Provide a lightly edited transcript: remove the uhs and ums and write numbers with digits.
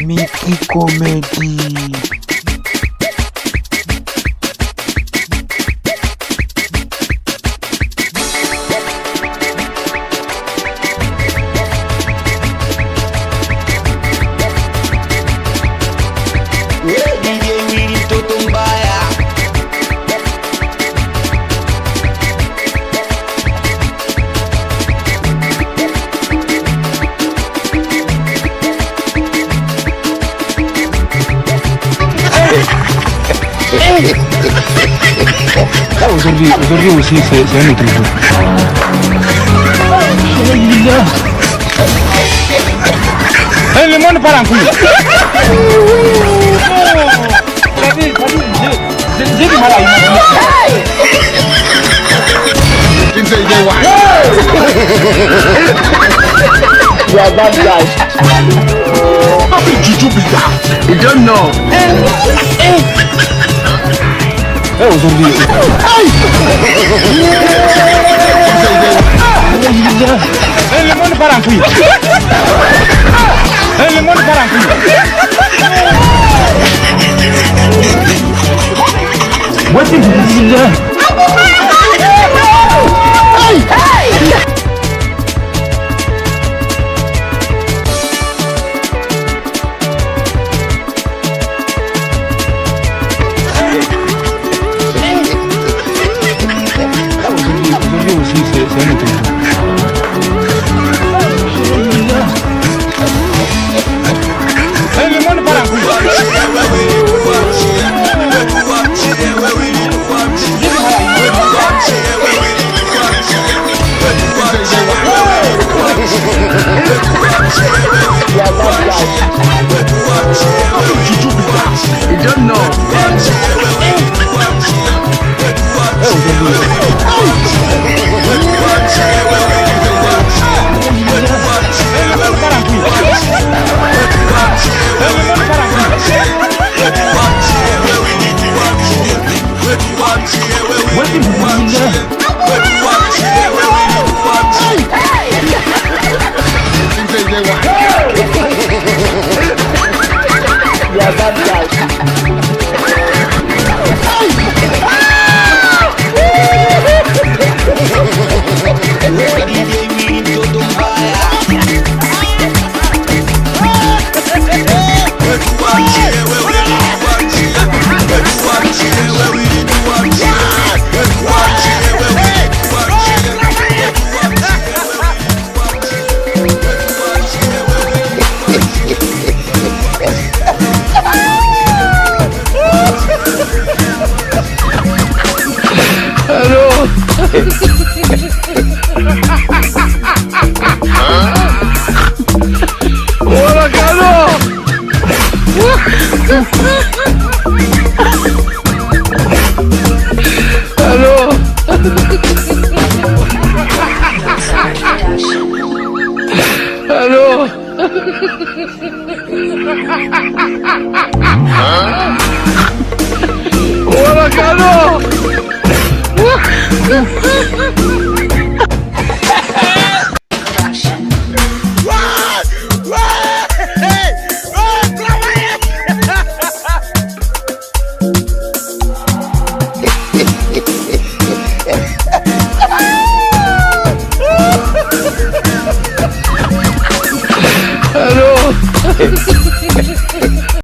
Mickey Comedy. Aujourd'hui aussi, c'est un autre jour. Le monde part en couille. J'ai du mal à imaginer. You are bad guy. How did you do that? You don't know. Aujourd'hui. Le monde part en couille. Le monde part en couille. What is this? You don't know. Yeah, bad guy. ¡Hola, Carlos! ¡Aló! ¡Aló! ¡Hola, Carlos!